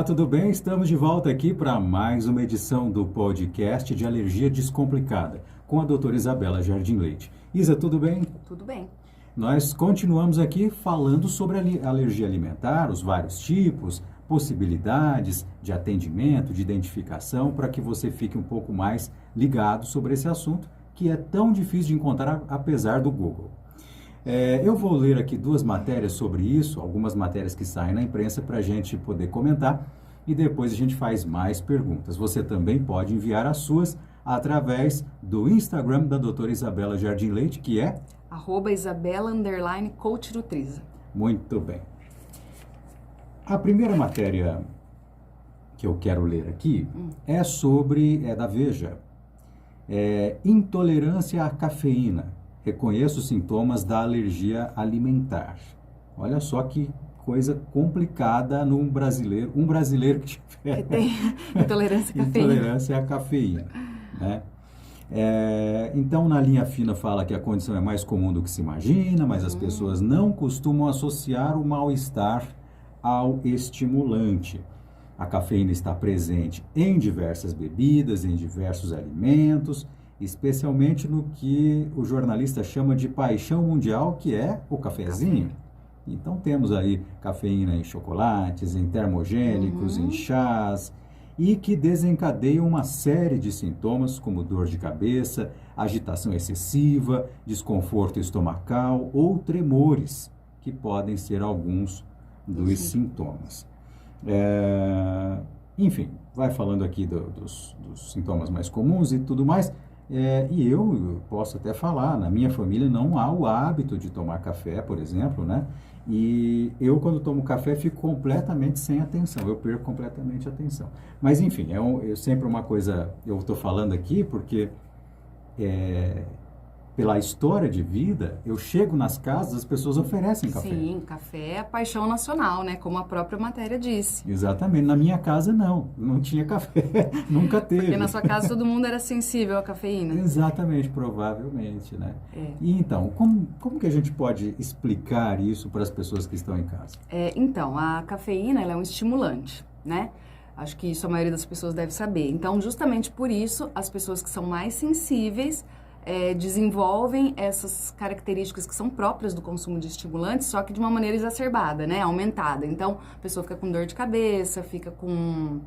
tudo bem? Estamos de volta aqui para mais uma edição do podcast de Alergia Descomplicada, com a doutora Isabela Jardim Leite. Isa, tudo bem? Tudo bem. Nós continuamos aqui falando sobre a alergia alimentar, os vários tipos, possibilidades de atendimento, de identificação, para que você fique um pouco mais ligado sobre esse assunto, que é tão difícil de encontrar apesar do Google. Eu vou ler aqui duas matérias sobre isso, algumas matérias que saem na imprensa para a gente poder comentar e depois a gente faz mais perguntas. Você também pode enviar as suas através do Instagram da doutora Isabela Jardim Leite, que é... @Isabela_Coach Nutriza. Muito bem. A primeira matéria que eu quero ler aqui é da Veja, intolerância à cafeína. Reconheço os sintomas da alergia alimentar. Olha só que coisa complicada num brasileiro, um brasileiro que tiver tem intolerância à cafeína. Intolerância à cafeína, né? Então, na linha fina fala que a condição é mais comum do que se imagina, mas as pessoas não costumam associar o mal-estar ao estimulante. A cafeína está presente em diversas bebidas, em diversos alimentos, especialmente no que o jornalista chama de paixão mundial, que é o cafezinho. Então temos aí cafeína em chocolates, em termogênicos, em chás, e que desencadeiam uma série de sintomas como dor de cabeça, agitação excessiva, desconforto estomacal ou tremores, que podem ser alguns dos sintomas. Enfim, vai falando aqui dos sintomas mais comuns e tudo mais. E eu posso até falar, na minha família não há o hábito de tomar café, por exemplo, né? E eu, quando tomo café, fico completamente sem atenção, eu perco completamente a atenção. Mas, enfim, é sempre uma coisa, eu estou falando aqui porque, pela história de vida, eu chego nas casas, as pessoas oferecem café. Sim, café é a paixão nacional, né? Como a própria matéria disse. Exatamente. Na minha casa, não tinha café, nunca teve. Porque na sua casa todo mundo era sensível à cafeína. Exatamente, provavelmente, né? E então, como que a gente pode explicar isso para as pessoas que estão em casa? Então, a cafeína ela é um estimulante, né? Acho que isso a maioria das pessoas deve saber. Então, justamente por isso, as pessoas que são mais sensíveis desenvolvem essas características que são próprias do consumo de estimulantes, só que de uma maneira exacerbada, né? Aumentada. Então, a pessoa fica com dor de cabeça, fica com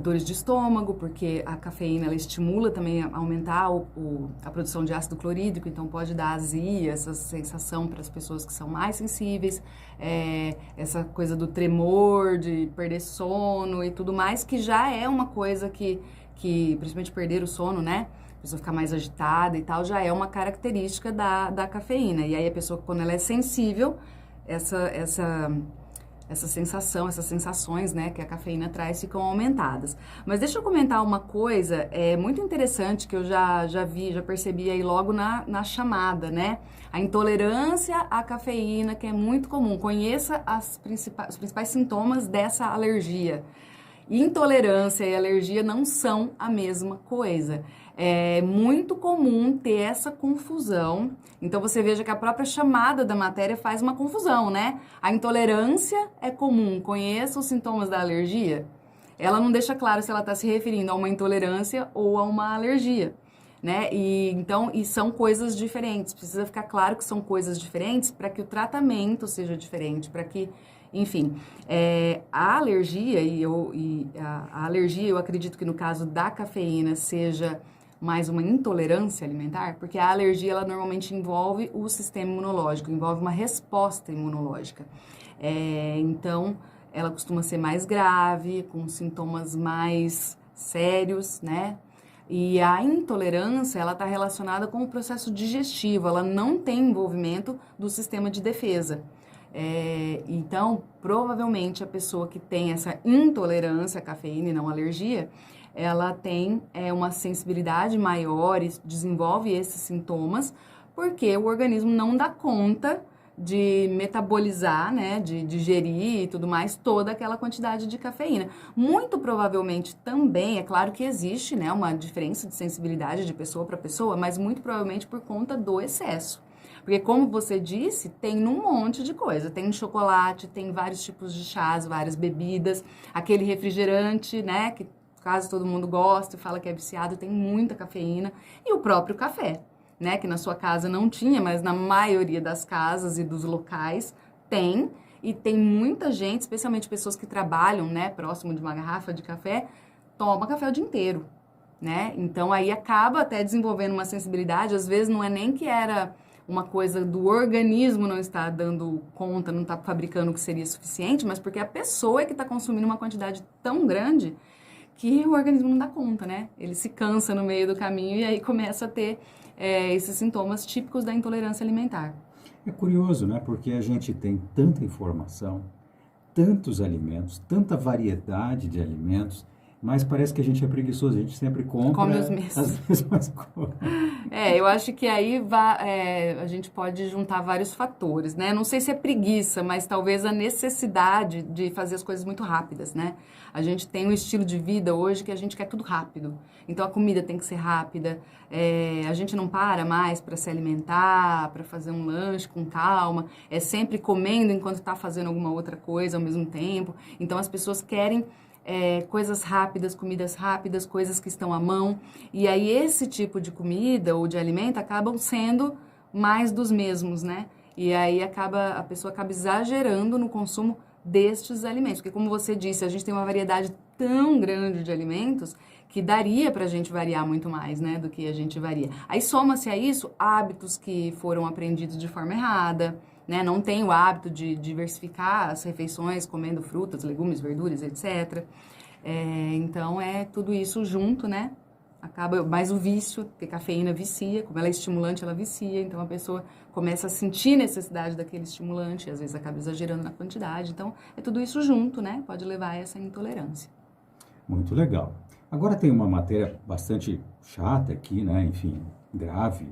dores de estômago, porque a cafeína ela estimula também a aumentar a produção de ácido clorídrico, então pode dar azia, essa sensação para as pessoas que são mais sensíveis, essa coisa do tremor, de perder sono e tudo mais, que já é uma coisa que principalmente perder o sono, né? A pessoa ficar mais agitada e tal, já é uma característica da cafeína. E aí a pessoa, quando ela é sensível, essa sensação, essas sensações, né, que a cafeína traz ficam aumentadas. Mas deixa eu comentar uma coisa muito interessante que eu já percebi aí logo na chamada, né? A intolerância à cafeína, que é muito comum. Conheça os principais sintomas dessa alergia. Intolerância e alergia não são a mesma coisa. É muito comum ter essa confusão. Então, você veja que a própria chamada da matéria faz uma confusão, né? A intolerância é comum. Conheça os sintomas da alergia. Ela não deixa claro se ela está se referindo a uma intolerância ou a uma alergia, né? E são coisas diferentes. Precisa ficar claro que são coisas diferentes para que o tratamento seja diferente, para que... Enfim, a alergia, a alergia, eu acredito que no caso da cafeína seja mais uma intolerância alimentar, porque a alergia, ela normalmente envolve o sistema imunológico, envolve uma resposta imunológica. Então, ela costuma ser mais grave, com sintomas mais sérios, né? E a intolerância, ela está relacionada com o processo digestivo, ela não tem envolvimento do sistema de defesa. Então, provavelmente a pessoa que tem essa intolerância à cafeína e não alergia, ela tem uma sensibilidade maior e desenvolve esses sintomas, porque o organismo não dá conta de metabolizar, né, de digerir e tudo mais, toda aquela quantidade de cafeína. Muito provavelmente também, é claro que existe, né, uma diferença de sensibilidade de pessoa para pessoa, mas muito provavelmente por conta do excesso. Porque, como você disse, tem um monte de coisa. Tem chocolate, tem vários tipos de chás, várias bebidas, aquele refrigerante, né, que quase todo mundo gosta e fala que é viciado, tem muita cafeína. E o próprio café, né, que na sua casa não tinha, mas na maioria das casas e dos locais tem. E tem muita gente, especialmente pessoas que trabalham, né, próximo de uma garrafa de café, toma café o dia inteiro, né? Então, aí acaba até desenvolvendo uma sensibilidade. Às vezes, não é nem que era uma coisa do organismo não estar dando conta, não estar fabricando o que seria suficiente, mas porque a pessoa é que está consumindo uma quantidade tão grande que o organismo não dá conta, né? Ele se cansa no meio do caminho e aí começa a ter esses sintomas típicos da intolerância alimentar. É curioso, né? Porque a gente tem tanta informação, tantos alimentos, tanta variedade de alimentos, mas parece que a gente é preguiçoso, a gente sempre compra Come os mesmos. as mesmas coisas. Eu acho que aí a gente pode juntar vários fatores, né? Não sei se é preguiça, mas talvez a necessidade de fazer as coisas muito rápidas, né? A gente tem um estilo de vida hoje que a gente quer tudo rápido. Então, a comida tem que ser rápida, a gente não para mais para se alimentar, para fazer um lanche com calma, é sempre comendo enquanto está fazendo alguma outra coisa ao mesmo tempo. Então, as pessoas querem coisas rápidas, comidas rápidas, coisas que estão à mão. E aí esse tipo de comida ou de alimento acabam sendo mais dos mesmos, né? E aí a pessoa acaba exagerando no consumo destes alimentos. Porque, como você disse, a gente tem uma variedade tão grande de alimentos que daria pra gente variar muito mais, né, do que a gente varia. Aí soma-se a isso hábitos que foram aprendidos de forma errada, né? Não tem o hábito de diversificar as refeições, comendo frutas, legumes, verduras, etc. Então, tudo isso junto, né? Acaba mais o vício, porque cafeína vicia, como ela é estimulante, ela vicia. Então, a pessoa começa a sentir necessidade daquele estimulante, e às vezes acaba exagerando na quantidade. Então, é tudo isso junto, né? Pode levar a essa intolerância. Muito legal. Agora tem uma matéria bastante chata aqui, né? Enfim, grave,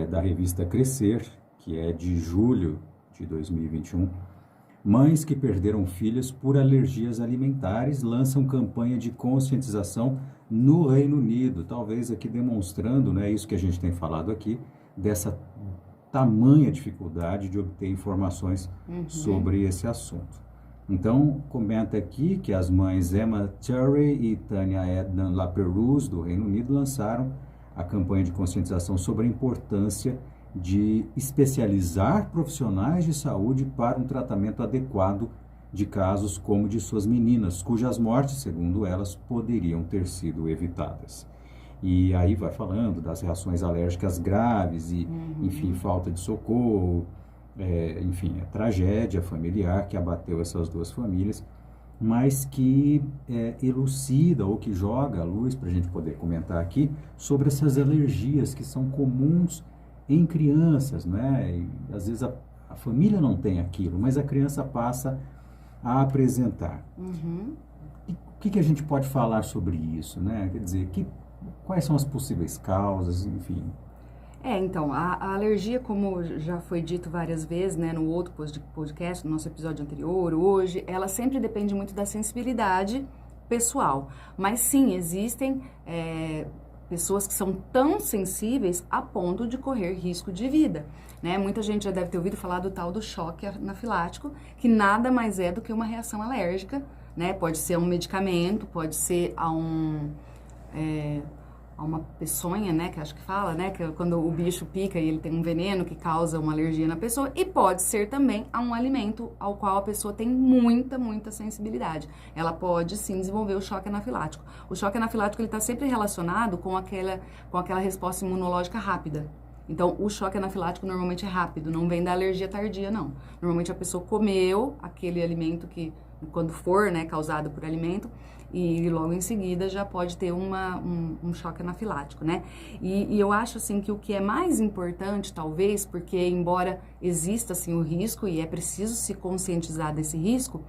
da revista Crescer, que é de julho de 2021, mães que perderam filhas por alergias alimentares lançam campanha de conscientização no Reino Unido, talvez aqui demonstrando, né, isso que a gente tem falado aqui, dessa tamanha dificuldade de obter informações sobre esse assunto. Então, comenta aqui que as mães Emma Turrey e Tânia Edna Laperouse, do Reino Unido, lançaram a campanha de conscientização sobre a importância de especializar profissionais de saúde para um tratamento adequado de casos como de suas meninas, cujas mortes, segundo elas, poderiam ter sido evitadas. E aí vai falando das reações alérgicas graves e, enfim, falta de socorro, enfim, a tragédia familiar que abateu essas duas famílias, mas que elucida ou que joga a luz, para a gente poder comentar aqui, sobre essas alergias que são comuns em crianças, né? E, às vezes a família não tem aquilo, mas a criança passa a apresentar. E o que a gente pode falar sobre isso, né? Quer dizer, quais são as possíveis causas, enfim. Então, a alergia, como já foi dito várias vezes, né, no outro podcast, no nosso episódio anterior, hoje, ela sempre depende muito da sensibilidade pessoal. Mas sim, existem pessoas que são tão sensíveis a ponto de correr risco de vida, né? Muita gente já deve ter ouvido falar do tal do choque anafilático, que nada mais é do que uma reação alérgica, né? Pode ser a um medicamento, pode ser a uma peçonha, né, que acho que fala, né, que é quando o bicho pica e ele tem um veneno que causa uma alergia na pessoa, e pode ser também a um alimento ao qual a pessoa tem muita sensibilidade. Ela pode sim desenvolver o choque anafilático. O choque anafilático ele está sempre relacionado com aquela resposta imunológica rápida. Então, o choque anafilático normalmente é rápido, não vem da alergia tardia, não. Normalmente a pessoa comeu aquele alimento que, quando for, né, causado por alimento, e logo em seguida já pode ter um choque anafilático, né? E eu acho, assim, que o que é mais importante, talvez, porque embora exista, assim, o risco e é preciso se conscientizar desse risco,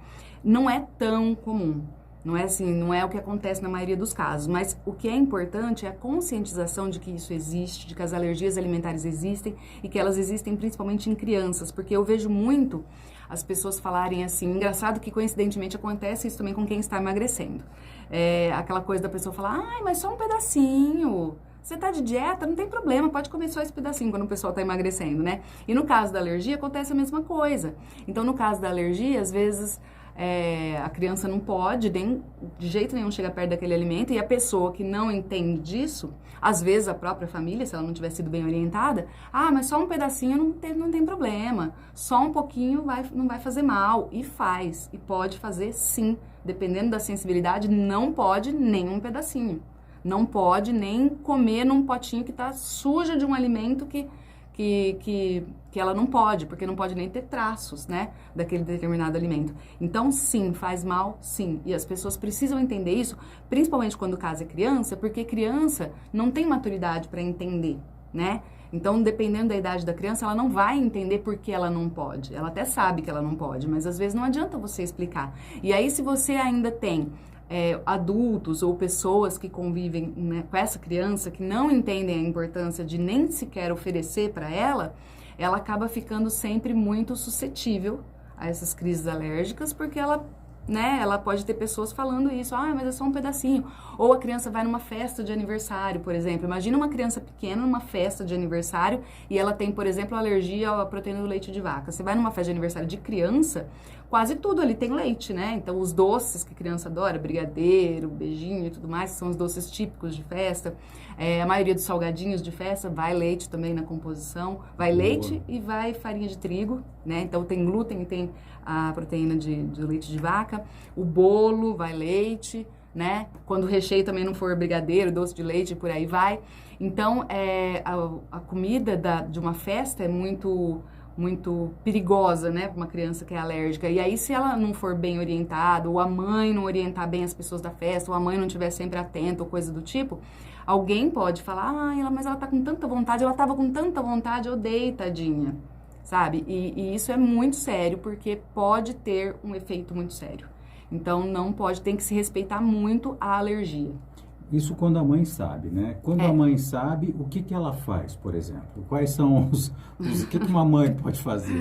não é tão comum. Não é assim, não é o que acontece na maioria dos casos, mas o que é importante é a conscientização de que isso existe, de que as alergias alimentares existem e que elas existem principalmente em crianças, porque eu vejo muito as pessoas falarem assim, engraçado que coincidentemente acontece isso também com quem está emagrecendo. Aquela coisa da pessoa falar, ai, mas só um pedacinho, Você tá de dieta, não tem problema, pode comer só esse pedacinho quando o pessoal tá emagrecendo, né? E no caso da alergia, acontece a mesma coisa. Então, no caso da alergia, às vezes, a criança não pode, nem de jeito nenhum, chegar perto daquele alimento, e a pessoa que não entende disso, às vezes a própria família, se ela não tiver sido bem orientada, mas só um pedacinho não tem problema, só um pouquinho não vai fazer mal, e faz, e pode fazer sim, dependendo da sensibilidade, não pode nem um pedacinho. Não pode nem comer num potinho que está suja de um alimento que ela não pode, porque não pode nem ter traços, né, daquele determinado alimento. Então, sim, faz mal, sim. E as pessoas precisam entender isso, principalmente quando o caso é criança, porque criança não tem maturidade para entender, né? Então, dependendo da idade da criança, ela não vai entender por que ela não pode. Ela até sabe que ela não pode, mas às vezes não adianta você explicar. E aí, se você ainda tem adultos ou pessoas que convivem, né, com essa criança, que não entendem a importância de nem sequer oferecer para ela, ela acaba ficando sempre muito suscetível a essas crises alérgicas, porque ela pode ter pessoas falando isso, mas é só um pedacinho. Ou a criança vai numa festa de aniversário, por exemplo. Imagina uma criança pequena numa festa de aniversário e ela tem, por exemplo, alergia à proteína do leite de vaca. Você vai numa festa de aniversário de criança, quase tudo ali tem leite, né? Então, os doces que a criança adora, brigadeiro, beijinho e tudo mais, são os doces típicos de festa. A maioria dos salgadinhos de festa vai leite também na composição. Vai leite e vai farinha de trigo, né? Então, tem glúten e tem a proteína de leite de vaca. O bolo vai leite, né? Quando o recheio também não for brigadeiro, doce de leite, por aí vai. Então, a comida de uma festa é muito perigosa, né, para uma criança que é alérgica. E aí, se ela não for bem orientada, ou a mãe não orientar bem as pessoas da festa, ou a mãe não estiver sempre atenta, ou coisa do tipo, alguém pode falar, mas ela tá com tanta vontade, ela tava com tanta vontade, eu dei, tadinha, sabe? E isso é muito sério, porque pode ter um efeito muito sério. Então, não pode, tem que se respeitar muito a alergia. Isso quando a mãe sabe, né? Quando a mãe sabe, o que ela faz, por exemplo? Quais são o que uma mãe pode fazer?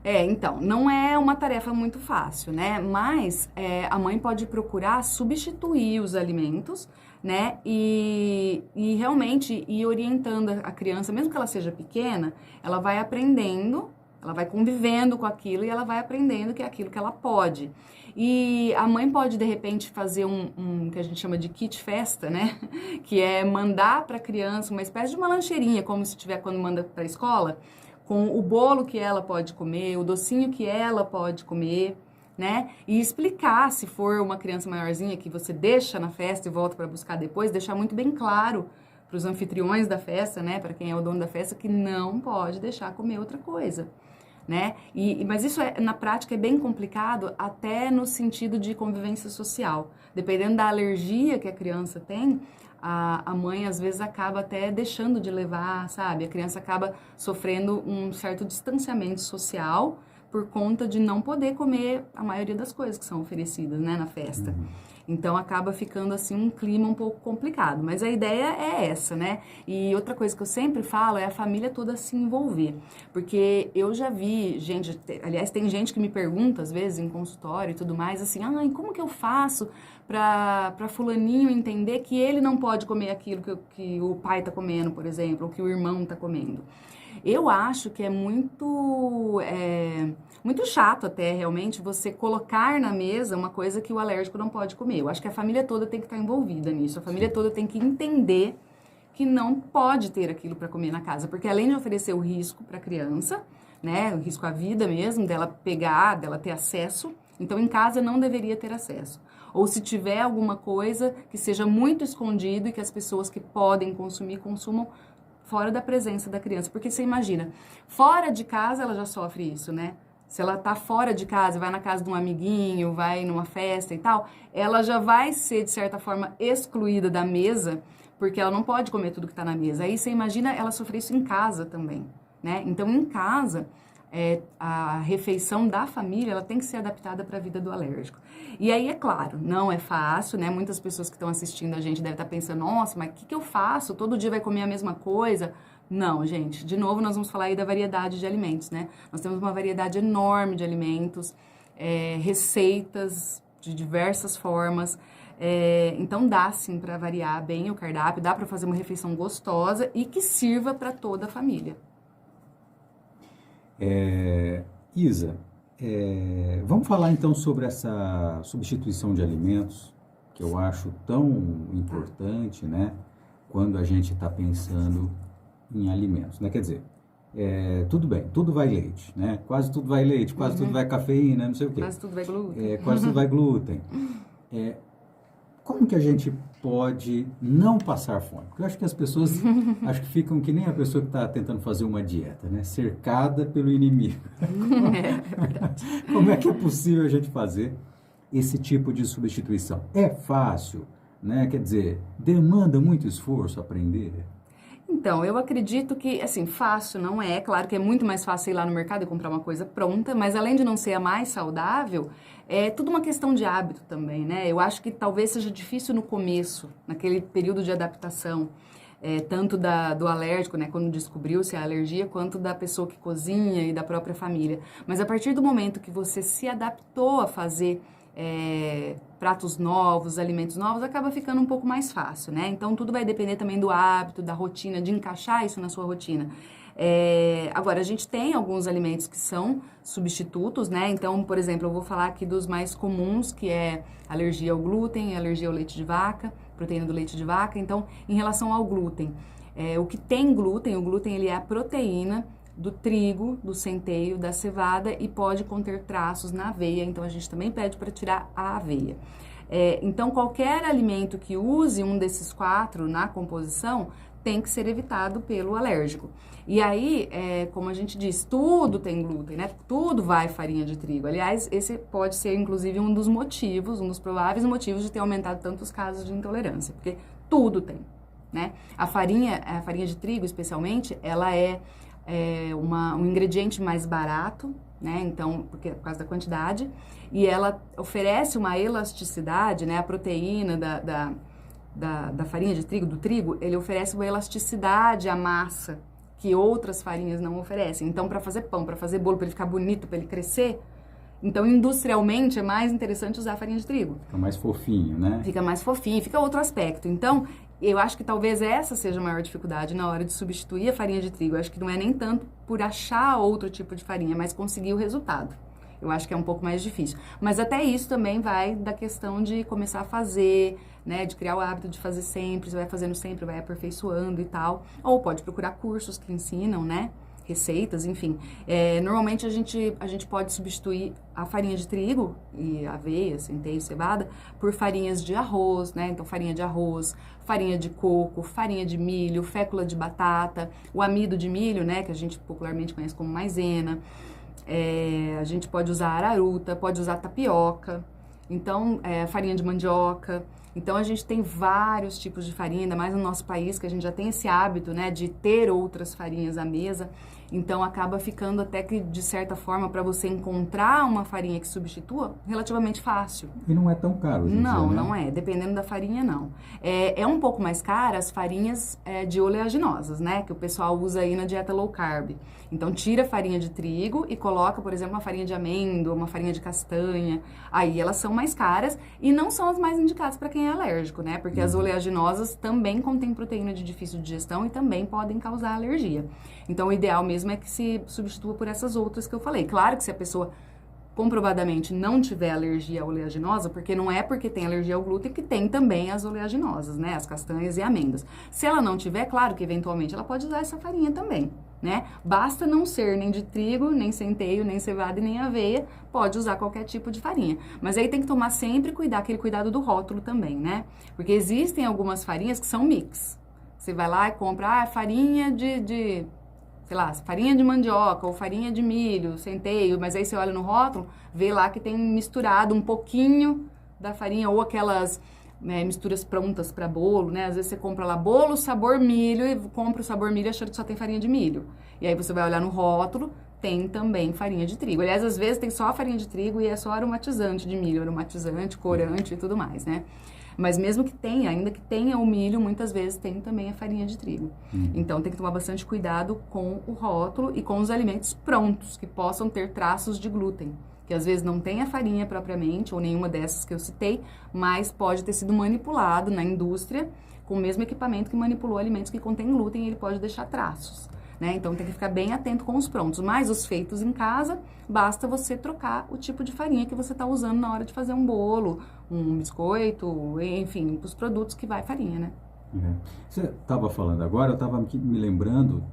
Então, não é uma tarefa muito fácil, né? Mas a mãe pode procurar substituir os alimentos, né? E realmente ir orientando a criança, mesmo que ela seja pequena, ela vai aprendendo, ela vai convivendo com aquilo e ela vai aprendendo que é aquilo que ela pode. E a mãe pode, de repente, fazer um que a gente chama de kit festa, né? Que é mandar para a criança uma espécie de uma lancheirinha, como se tiver quando manda para a escola, com o bolo que ela pode comer, o docinho que ela pode comer, né? E explicar, se for uma criança maiorzinha que você deixa na festa e volta para buscar depois, deixar muito bem claro para os anfitriões da festa, né? Para quem é o dono da festa, que não pode deixar comer outra coisa. Né? Mas isso na prática é bem complicado, até no sentido de convivência social. Dependendo da alergia que a criança tem, a mãe às vezes acaba até deixando de levar, sabe? A criança acaba sofrendo um certo distanciamento social por conta de não poder comer a maioria das coisas que são oferecidas, né, na festa. Então, acaba ficando, assim, um clima um pouco complicado. Mas a ideia é essa, né? E outra coisa que eu sempre falo é a família toda se envolver. Porque eu já vi gente... Aliás, tem gente que me pergunta, às vezes, em consultório e tudo mais, assim, como que eu faço para fulaninho entender que ele não pode comer aquilo que o pai tá comendo, por exemplo, ou que o irmão tá comendo? Eu acho que é muito chato até, realmente, você colocar na mesa uma coisa que o alérgico não pode comer. Eu acho que a família toda tem que estar envolvida nisso. A família toda tem que entender que não pode ter aquilo para comer na casa. Porque além de oferecer o risco para a criança, né, o risco à vida mesmo, dela pegar, dela ter acesso, então em casa não deveria ter acesso. Ou se tiver alguma coisa que seja muito escondido e que as pessoas que podem consumir, consumam fora da presença da criança. Porque você imagina, fora de casa ela já sofre isso, né? Se ela tá fora de casa, vai na casa de um amiguinho, vai numa festa e tal, ela já vai ser, de certa forma, excluída da mesa, porque ela não pode comer tudo que tá na mesa. Aí você imagina ela sofrer isso em casa também, né? Então, em casa, a refeição da família, ela tem que ser adaptada para a vida do alérgico. E aí, é claro, não é fácil, né? Muitas pessoas que estão assistindo a gente devem estar pensando, nossa, mas o que eu faço? Todo dia vai comer a mesma coisa? Não, gente, de novo nós vamos falar aí da variedade de alimentos, né? Nós temos uma variedade enorme de alimentos, receitas de diversas formas, Então dá sim para variar bem o cardápio, dá para fazer uma refeição gostosa e que sirva para toda a família. Isa, vamos falar então sobre essa substituição de alimentos, que eu acho tão importante, né? Quando a gente está pensando em alimentos, né? Quer dizer, tudo bem, tudo vai leite, né? Quase tudo vai leite, quase tudo vai cafeína, não sei o quê. Quase tudo vai glúten. Quase tudo vai glúten. Como que a gente pode não passar fome? Porque eu acho que as pessoas acho que ficam que nem a pessoa que está tentando fazer uma dieta, né? Cercada pelo inimigo. É verdade. Como é que é possível a gente fazer esse tipo de substituição? É fácil, né? Quer dizer, demanda muito esforço aprender? Então, eu acredito que, assim, fácil não é. Claro que é muito mais fácil ir lá no mercado e comprar uma coisa pronta, mas além de não ser a mais saudável, é tudo uma questão de hábito também, né? Eu acho que talvez seja difícil no começo, naquele período de adaptação, tanto do alérgico, né, quando descobriu-se a alergia, quanto da pessoa que cozinha e da própria família. Mas a partir do momento que você se adaptou a fazer pratos novos, alimentos novos, acaba ficando um pouco mais fácil, né? Então, tudo vai depender também do hábito, da rotina, de encaixar isso na sua rotina. Agora, a gente tem alguns alimentos que são substitutos, né? Então, por exemplo, eu vou falar aqui dos mais comuns, que é alergia ao glúten, alergia ao leite de vaca, proteína do leite de vaca. Então, em relação ao glúten, o que tem glúten, o glúten ele é a proteína do trigo, do centeio, da cevada e pode conter traços na aveia, então a gente também pede para tirar a aveia. Então, qualquer alimento que use um desses 4 na composição tem que ser evitado pelo alérgico. E aí, como a gente diz, tudo tem glúten, né? Tudo vai farinha de trigo. Aliás, esse pode ser, inclusive, um dos motivos, um dos prováveis motivos de ter aumentado tantos casos de intolerância, porque tudo tem, né? A farinha de trigo, especialmente, ela é um ingrediente mais barato, né? Então, por causa da quantidade, e ela oferece uma elasticidade, né? A proteína da farinha de trigo, do trigo, ele oferece uma elasticidade à massa que outras farinhas não oferecem. Então, para fazer pão, para fazer bolo, para ele ficar bonito, para ele crescer, então, industrialmente, é mais interessante usar a farinha de trigo. Fica mais fofinho, né? Fica mais fofinho, fica outro aspecto. Então, eu acho que talvez essa seja a maior dificuldade na hora de substituir a farinha de trigo. Eu acho que não é nem tanto por achar outro tipo de farinha, mas conseguir o resultado. Eu acho que é um pouco mais difícil. Mas até isso também vai da questão de começar a fazer, né? De criar o hábito de fazer sempre, você vai fazendo sempre, vai aperfeiçoando e tal. Ou pode procurar cursos que ensinam, né? Receitas, enfim. Normalmente a gente pode substituir a farinha de trigo e aveia, centeio, cevada, por farinhas de arroz, né? Então, farinha de arroz, farinha de coco, farinha de milho, fécula de batata, o amido de milho, né? Que a gente popularmente conhece como maisena. A gente pode usar araruta, pode usar tapioca, então, farinha de mandioca. Então, a gente tem vários tipos de farinha, ainda mais no nosso país, que a gente já tem esse hábito, né, de ter outras farinhas à mesa. Então, acaba ficando até que, de certa forma, para você encontrar uma farinha que substitua, relativamente fácil. E não é tão caro hoje em dia, né? Não é. Dependendo da farinha, não. É um pouco mais cara as farinhas de oleaginosas, né? Que o pessoal usa aí na dieta low carb. Então, tira a farinha de trigo e coloca, por exemplo, uma farinha de amêndoa, uma farinha de castanha. Aí, elas são mais caras e não são as mais indicadas para quem é alérgico, né? Porque as oleaginosas também contêm proteína de difícil digestão e também podem causar alergia. Então, o ideal mesmo é que se substitua por essas outras que eu falei. Claro que se a pessoa comprovadamente não tiver alergia à oleaginosa, porque não é porque tem alergia ao glúten que tem também as oleaginosas, né? As castanhas e amêndoas. Se ela não tiver, claro que eventualmente ela pode usar essa farinha também, né? Basta não ser nem de trigo, nem centeio, nem cevada e nem aveia, pode usar qualquer tipo de farinha. Mas aí tem que tomar sempre aquele cuidado do rótulo também, né? Porque existem algumas farinhas que são mix. Você vai lá e compra farinha sei lá, farinha de mandioca ou farinha de milho, centeio, mas aí você olha no rótulo, vê lá que tem misturado um pouquinho da farinha ou aquelas misturas prontas para bolo, né? Às vezes você compra lá bolo sabor milho e compra o sabor milho achando que só tem farinha de milho. E aí você vai olhar no rótulo, tem também farinha de trigo. Aliás, às vezes tem só a farinha de trigo e é só aromatizante de milho, aromatizante, corante e tudo mais, né? Mas mesmo que tenha, ainda que tenha o milho, muitas vezes tem também a farinha de trigo. Então tem que tomar bastante cuidado com o rótulo e com os alimentos prontos, que possam ter traços de glúten. Que às vezes não tem a farinha propriamente, ou nenhuma dessas que eu citei, mas pode ter sido manipulado na indústria com o mesmo equipamento que manipulou alimentos que contêm glúten e ele pode deixar traços. Né? Então tem que ficar bem atento com os prontos. Mas os feitos em casa, basta você trocar o tipo de farinha que você está usando na hora de fazer um bolo, um biscoito, enfim, os produtos que vai farinha, né? Você estava falando agora, eu estava me lembrando,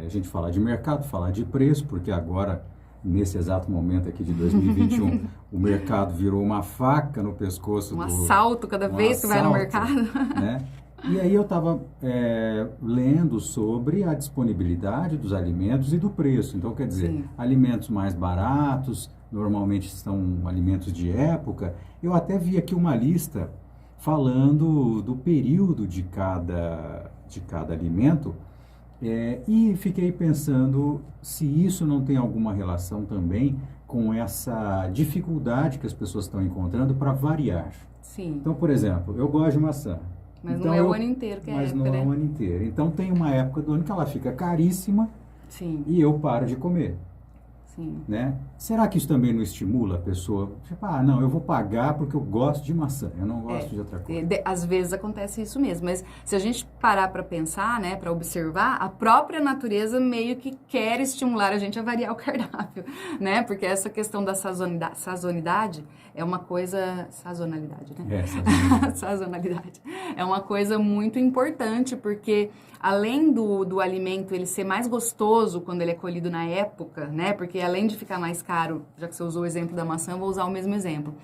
a gente falar de mercado, falar de preço, porque agora, nesse exato momento aqui de 2021, o mercado virou uma faca no pescoço assalto cada vez que vai no mercado. Né? E aí eu estava lendo sobre a disponibilidade dos alimentos e do preço. Então, quer dizer, Sim. alimentos mais baratos, normalmente são alimentos de época. Eu até vi aqui uma lista falando do período de cada alimento e fiquei pensando se isso não tem alguma relação também com essa dificuldade que as pessoas estão encontrando para variar. Sim. Então, por exemplo, eu gosto de maçã. Mas então, não é o ano inteiro que é Mas época, não né? é o ano inteiro. Então tem uma época do ano que ela fica caríssima. Sim. E eu paro de comer. Sim. Né? Será que isso também não estimula a pessoa? Tipo, não, eu vou pagar porque eu gosto de maçã, eu não gosto de outra coisa. Às vezes acontece isso mesmo, mas se a gente parar para pensar, né, para observar, a própria natureza meio que quer estimular a gente a variar o cardápio, né? Porque essa questão da sazonalidade é uma coisa... Sazonalidade, né? Sazonalidade. É uma coisa muito importante, porque além do alimento ele ser mais gostoso quando ele é colhido na época, né? Porque além de ficar mais caro, já que você usou o exemplo da maçã, eu vou usar o mesmo exemplo.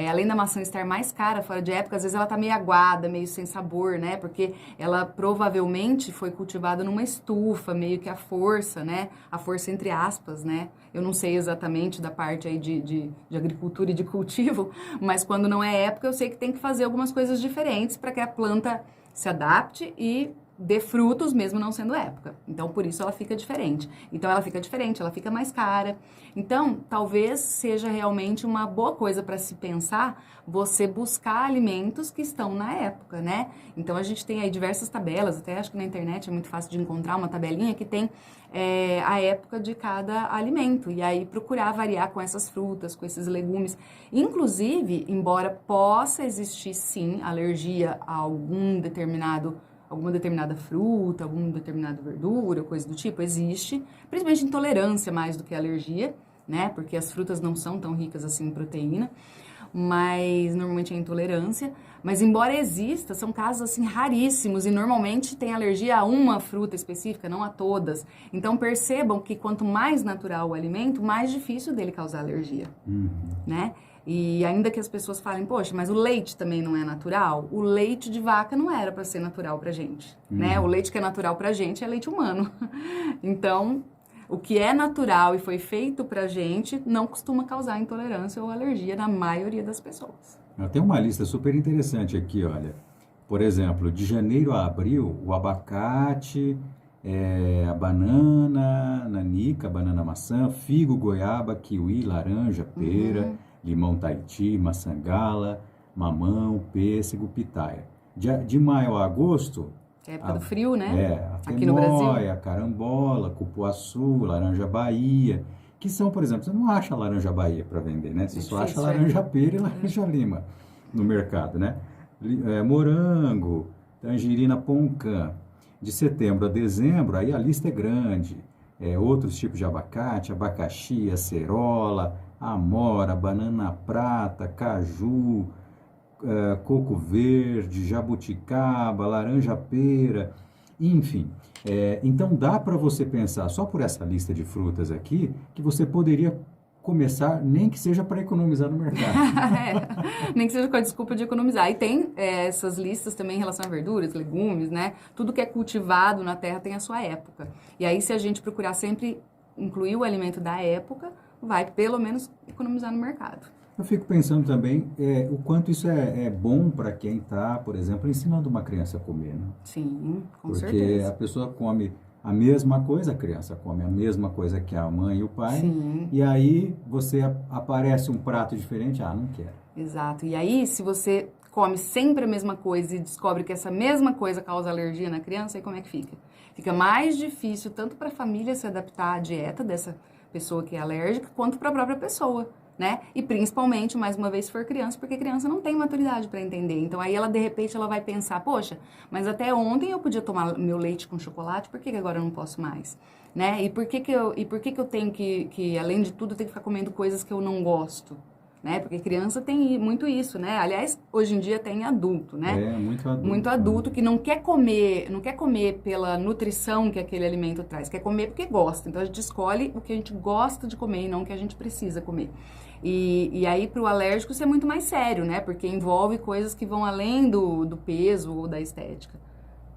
Além da maçã estar mais cara fora de época, às vezes ela tá meio aguada, meio sem sabor, né? Porque ela provavelmente foi cultivada numa estufa, meio que à força, né? A força entre aspas, né? Eu não sei exatamente da parte aí de agricultura e de cultivo, mas quando não é época, eu sei que tem que fazer algumas coisas diferentes para que a planta se adapte e dê frutos mesmo não sendo época. Então, por isso ela fica diferente. Então, ela fica diferente, ela fica mais cara. Então, talvez seja realmente uma boa coisa para se pensar você buscar alimentos que estão na época, né? Então, a gente tem aí diversas tabelas, até acho que na internet é muito fácil de encontrar uma tabelinha que tem a época de cada alimento. E aí, procurar variar com essas frutas, com esses legumes. Inclusive, embora possa existir, sim, alergia a alguma determinada fruta, alguma determinada verdura, coisa do tipo, existe, principalmente intolerância mais do que alergia, né? Porque as frutas não são tão ricas assim em proteína, mas normalmente é intolerância. Mas embora exista, são casos assim raríssimos e normalmente tem alergia a uma fruta específica, não a todas. Então percebam que quanto mais natural o alimento, mais difícil dele causar alergia, né? E ainda que as pessoas falem, poxa, mas o leite também não é natural? O leite de vaca não era para ser natural pra gente, né? O leite que é natural pra gente é leite humano. Então, o que é natural e foi feito pra gente não costuma causar intolerância ou alergia na maioria das pessoas. Tem uma lista super interessante aqui, olha. Por exemplo, de janeiro a abril, o abacate, a banana, nanica, banana maçã, figo, goiaba, kiwi, laranja, pera... limão Tahiti, maçã gala, mamão, pêssego, pitaia. De maio a agosto... É época do frio, né? Aqui no Brasil. A carambola, cupuaçu, laranja Bahia, que são, por exemplo, você não acha laranja Bahia para vender, né? Você só acha laranja pera e laranja lima no mercado, né? Morango, tangerina poncã. De setembro a dezembro, aí a lista é grande. Outros tipos de abacate, abacaxi, acerola, amora, banana prata, caju, coco verde, jabuticaba, laranja pera, enfim. Então dá para você pensar, só por essa lista de frutas aqui, que você poderia começar, nem que seja para economizar no mercado. Nem que seja com a desculpa de economizar. E tem essas listas também em relação a verduras, legumes, né? Tudo que é cultivado na terra tem a sua época. E aí, se a gente procurar sempre incluir o alimento da época, vai pelo menos economizar no mercado. Eu fico pensando também o quanto isso é bom para quem está, por exemplo, ensinando uma criança a comer, né? Sim, com certeza. Porque a pessoa come a mesma coisa, a criança come a mesma coisa que a mãe e o pai. Sim. E aí aparece um prato diferente, não quero. Exato. E aí, se você come sempre a mesma coisa e descobre que essa mesma coisa causa alergia na criança, aí como é que fica? Fica mais difícil tanto para a família se adaptar à dieta dessa pessoa que é alérgica, quanto para a própria pessoa, né? E principalmente, mais uma vez, se for criança, porque criança não tem maturidade para entender. Então aí ela, de repente, ela vai pensar, poxa, mas até ontem eu podia tomar meu leite com chocolate, por que agora eu não posso mais? Né? E por que eu tenho que, além de tudo, ter que ficar comendo coisas que eu não gosto? Né? Porque criança tem muito isso, né? Aliás, hoje em dia tem adulto, né? Muito adulto. Muito adulto que não quer comer pela nutrição que aquele alimento traz, quer comer porque gosta. Então a gente escolhe o que a gente gosta de comer e não o que a gente precisa comer. E aí para o alérgico isso é muito mais sério, né? Porque envolve coisas que vão além do peso ou da estética.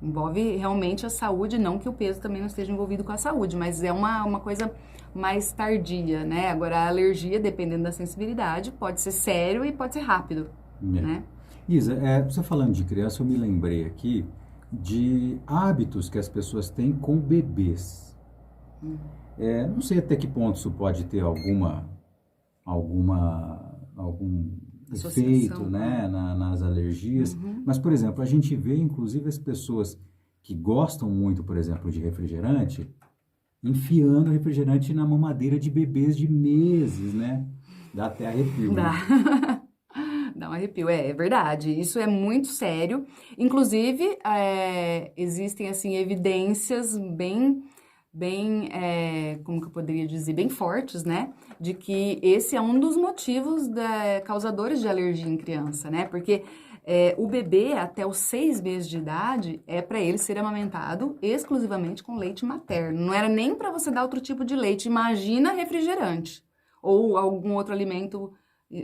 Envolve realmente a saúde, não que o peso também não esteja envolvido com a saúde, mas é uma coisa mais tardia, né? Agora, a alergia, dependendo da sensibilidade, pode ser sério e pode ser rápido, né? Isa, você falando de criança, eu me lembrei aqui de hábitos que as pessoas têm com bebês. Não sei até que ponto isso pode ter algum efeito, né, nas alergias. Mas, por exemplo, a gente vê, inclusive, as pessoas que gostam muito, por exemplo, de refrigerante, enfiando refrigerante na mamadeira de bebês de meses, né? Dá até arrepio. Dá. Né? Dá um arrepio, é verdade. Isso é muito sério. Inclusive, existem, assim, evidências como que eu poderia dizer, bem fortes, né? De que esse é um dos motivos causadores de alergia em criança, né? Porque o bebê, até os 6 meses de idade, é para ele ser amamentado exclusivamente com leite materno. Não era nem para você dar outro tipo de leite. Imagina refrigerante ou algum outro alimento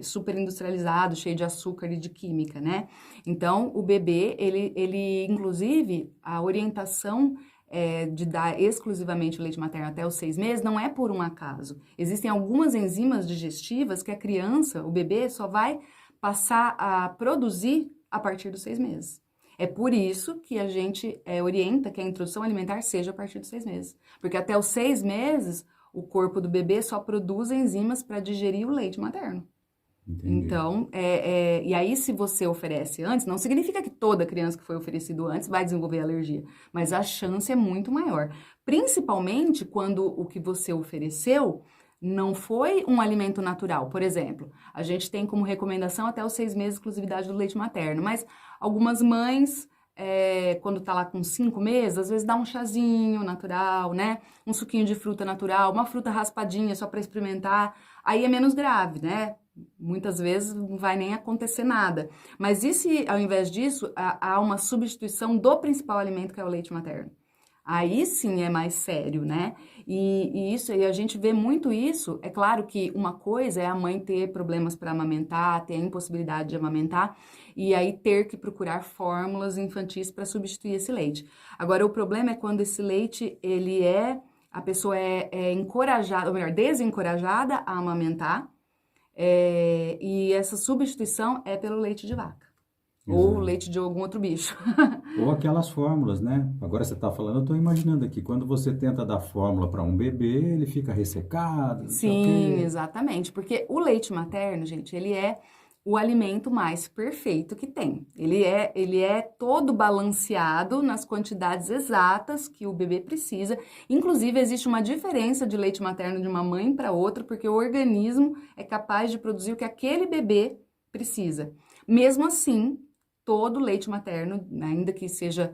super industrializado, cheio de açúcar e de química, né? Então, o bebê, ele inclusive, a orientação de dar exclusivamente o leite materno até os 6 meses, não é por um acaso. Existem algumas enzimas digestivas que a criança, o bebê, só vai passar a produzir a partir dos 6 meses. É por isso que a gente orienta que a introdução alimentar seja a partir dos 6 meses. Porque até os 6 meses, o corpo do bebê só produz enzimas para digerir o leite materno. Entendi. Então, e aí se você oferece antes, não significa que toda criança que foi oferecido antes vai desenvolver alergia, mas a chance é muito maior. Principalmente quando o que você ofereceu não foi um alimento natural. Por exemplo, a gente tem como recomendação até os 6 meses exclusividade do leite materno, mas algumas mães, quando tá lá com 5 meses, às vezes dá um chazinho natural, né? Um suquinho de fruta natural, uma fruta raspadinha só para experimentar, aí é menos grave, né? Muitas vezes não vai nem acontecer nada. Mas e se, ao invés disso, há uma substituição do principal alimento, que é o leite materno? Aí sim é mais sério, né? E a gente vê muito isso. É claro que uma coisa é a mãe ter problemas para amamentar, ter a impossibilidade de amamentar, e aí ter que procurar fórmulas infantis para substituir esse leite. Agora, o problema é quando esse leite, a pessoa é encorajada, ou melhor, desencorajada a amamentar, e essa substituição é pelo leite de vaca. Exato. Ou leite de algum outro bicho. Ou aquelas fórmulas, né? Agora você está falando, eu estou imaginando aqui, quando você tenta dar fórmula para um bebê, ele fica ressecado. Sim, exatamente. Porque o leite materno, gente, ele é o alimento mais perfeito que tem. Ele é todo balanceado nas quantidades exatas que o bebê precisa. Inclusive, existe uma diferença de leite materno de uma mãe para outra, porque o organismo é capaz de produzir o que aquele bebê precisa. Mesmo assim, todo leite materno, ainda que seja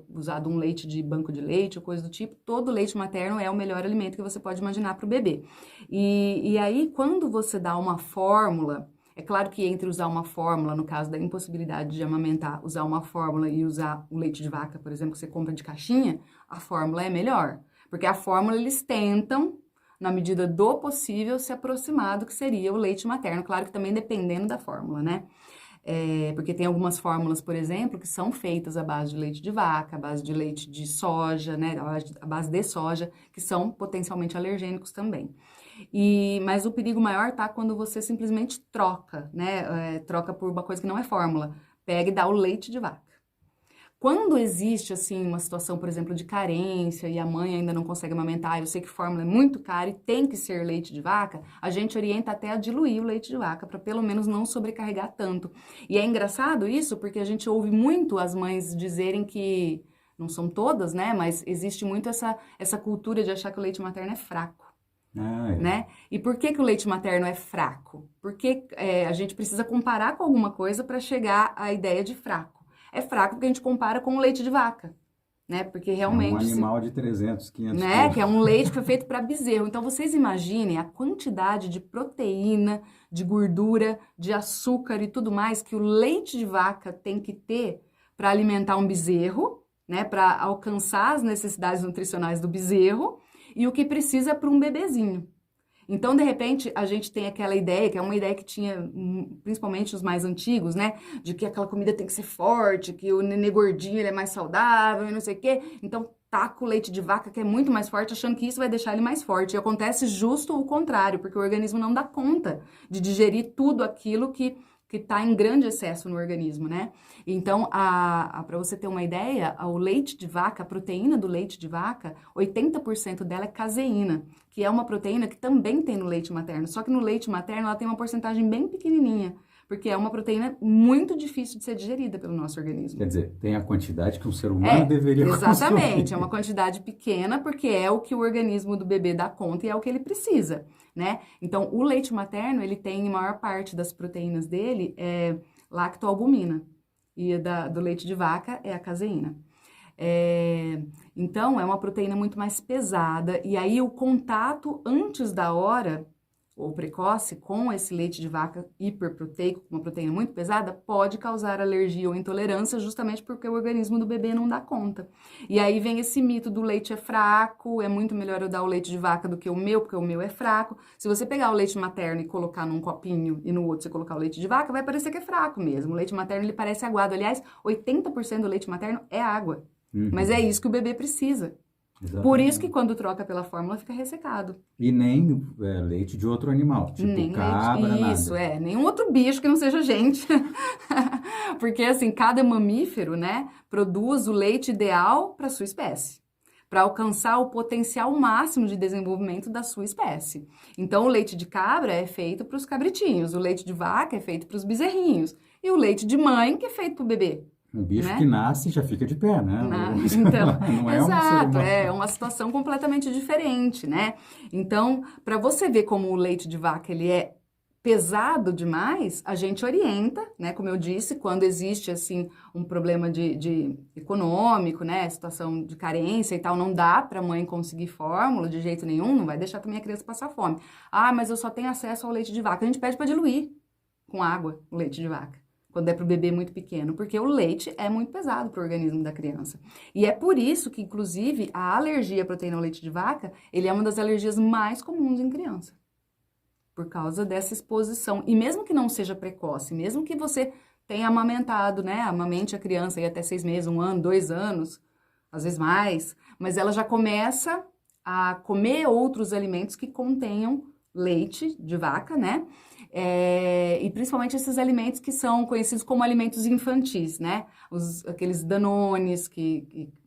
usado um leite de banco de leite ou coisa do tipo, todo leite materno é o melhor alimento que você pode imaginar para o bebê. E aí, quando você dá uma fórmula, é claro que entre usar uma fórmula, no caso da impossibilidade de amamentar, usar uma fórmula e usar o leite de vaca, por exemplo, que você compra de caixinha, a fórmula é melhor. Porque a fórmula eles tentam, na medida do possível, se aproximar do que seria o leite materno. Claro que também dependendo da fórmula, né? Porque tem algumas fórmulas, por exemplo, que são feitas à base de leite de vaca, à base de leite de soja, né? À base de soja, que são potencialmente alergênicos também. Mas o perigo maior tá quando você simplesmente troca, né? Troca por uma coisa que não é fórmula. Pega e dá o leite de vaca. Quando existe, assim, uma situação, por exemplo, de carência e a mãe ainda não consegue amamentar, eu sei que fórmula é muito cara e tem que ser leite de vaca, a gente orienta até a diluir o leite de vaca, para pelo menos não sobrecarregar tanto. E é engraçado isso, porque a gente ouve muito as mães dizerem que, não são todas, né, mas existe muito essa cultura de achar que o leite materno é fraco. Ah, é. Né? E por que que o leite materno é fraco? Porque a gente precisa comparar com alguma coisa para chegar à ideia de fraco. É fraco porque a gente compara com o leite de vaca, né? Porque É um realmente, animal de 300, 500 né? quilos. Que é um leite que foi feito para bezerro. Então vocês imaginem a quantidade de proteína, de gordura, de açúcar e tudo mais que o leite de vaca tem que ter para alimentar um bezerro, né? Para alcançar as necessidades nutricionais do bezerro e o que precisa para um bebezinho. Então, de repente, a gente tem aquela ideia, que é uma ideia que tinha, principalmente os mais antigos, né? De que aquela comida tem que ser forte, que o nenê gordinho ele é mais saudável e não sei o quê. Então, taca o leite de vaca, que é muito mais forte, achando que isso vai deixar ele mais forte. E acontece justo o contrário, porque o organismo não dá conta de digerir tudo aquilo que está em grande excesso no organismo, né? Então, para você ter uma ideia, o leite de vaca, a proteína do leite de vaca, 80% dela é caseína, que é uma proteína que também tem no leite materno. Só que no leite materno ela tem uma porcentagem bem pequenininha, porque é uma proteína muito difícil de ser digerida pelo nosso organismo. Quer dizer, tem a quantidade que um ser humano deveria exatamente, consumir. é uma quantidade pequena, porque é o que o organismo do bebê dá conta e é o que ele precisa, né? Então, o leite materno, ele tem, a maior parte das proteínas dele é lactoalbumina, e do leite de vaca é a caseína. Então, é uma proteína muito mais pesada, e aí o contato antes da hora, ou precoce, com esse leite de vaca hiperproteico, uma proteína muito pesada, pode causar alergia ou intolerância, justamente porque o organismo do bebê não dá conta. E aí vem esse mito do leite é fraco, é muito melhor eu dar o leite de vaca do que o meu, porque o meu é fraco. Se você pegar o leite materno e colocar num copinho e no outro você colocar o leite de vaca, vai parecer que é fraco mesmo. O leite materno, ele parece aguado. Aliás, 80% do leite materno é água. Mas é isso que o bebê precisa. Exatamente. Por isso que quando troca pela fórmula fica ressecado. E nem leite de outro animal, tipo Nem cabra, leite. nada. Isso, nenhum outro bicho que não seja gente. Porque, assim, cada mamífero, né, produz o leite ideal para sua espécie, para alcançar o potencial máximo de desenvolvimento da sua espécie. Então, o leite de cabra é feito para os cabritinhos, o leite de vaca é feito para os bezerrinhos, e o leite de mãe que é feito para o bebê. Um bicho né? que nasce já fica de pé, né? Então, não é exato, um é uma situação completamente diferente, né? Então, para você ver como o leite de vaca ele é pesado demais, a gente orienta, né? Como eu disse, quando existe assim um problema de econômico, né? Situação de carência e tal, não dá para a mãe conseguir fórmula de jeito nenhum, não vai deixar também a criança passar fome. Ah, mas eu só tenho acesso ao leite de vaca. A gente pede para diluir com água o leite de vaca, quando é para o bebê muito pequeno, porque o leite é muito pesado para o organismo da criança. E é por isso que, inclusive, a alergia à proteína ao leite de vaca, ele é uma das alergias mais comuns em criança, por causa dessa exposição. E mesmo que não seja precoce, mesmo que você tenha amamentado, né, amamente a criança aí até 6 meses, 1 ano, 2 anos, às vezes mais, mas ela já começa a comer outros alimentos que contenham leite de vaca, né? E principalmente esses alimentos que são conhecidos como alimentos infantis, né? Aqueles danones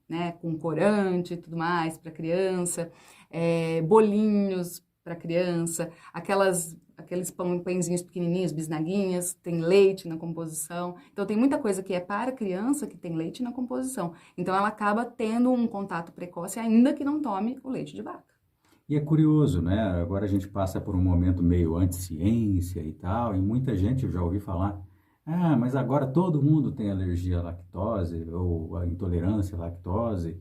né, com corante e tudo mais para criança, bolinhos para criança, aqueles pãezinhos pequenininhos, bisnaguinhas, tem leite na composição. Então, tem muita coisa que é para criança que tem leite na composição. Então, ela acaba tendo um contato precoce, ainda que não tome o leite de vaca. E é curioso, né? Agora a gente passa por um momento meio anti-ciência e tal, e muita gente, eu já ouvi falar, mas agora todo mundo tem alergia à lactose ou à intolerância à lactose,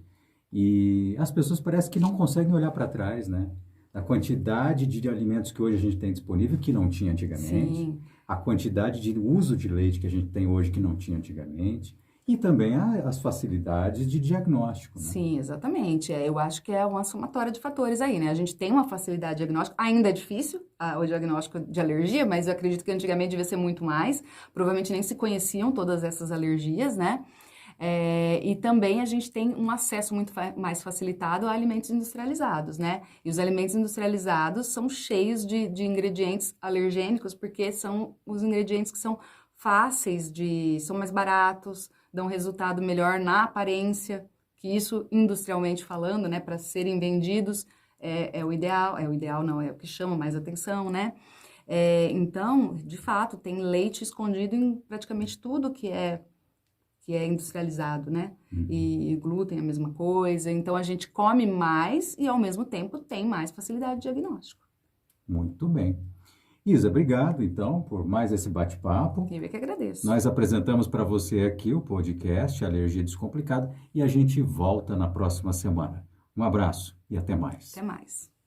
e as pessoas parecem que não conseguem olhar para trás, né? A quantidade de alimentos que hoje a gente tem disponível que não tinha antigamente, Sim. A quantidade de uso de leite que a gente tem hoje que não tinha antigamente, e também as facilidades de diagnóstico, né? Sim, exatamente. Eu acho que é uma somatória de fatores aí, né? A gente tem uma facilidade de diagnóstico, ainda é difícil o diagnóstico de alergia, mas eu acredito que antigamente devia ser muito mais. Provavelmente nem se conheciam todas essas alergias, né? E também a gente tem um acesso muito mais facilitado a alimentos industrializados, né? E os alimentos industrializados são cheios de ingredientes alergênicos, porque são os ingredientes que são fáceis são mais baratos, dão resultado melhor na aparência, que isso, industrialmente falando, né, para serem vendidos, é o ideal não, é o que chama mais atenção, né? Então, de fato, tem leite escondido em praticamente tudo que é industrializado, né? E glúten é a mesma coisa. Então, a gente come mais e, ao mesmo tempo, tem mais facilidade de diagnóstico. Muito bem. Isa, obrigado, então, por mais esse bate-papo. Eu é que agradeço. Nós apresentamos para você aqui o podcast Alergia Descomplicada e a gente volta na próxima semana. Um abraço e até mais. Até mais.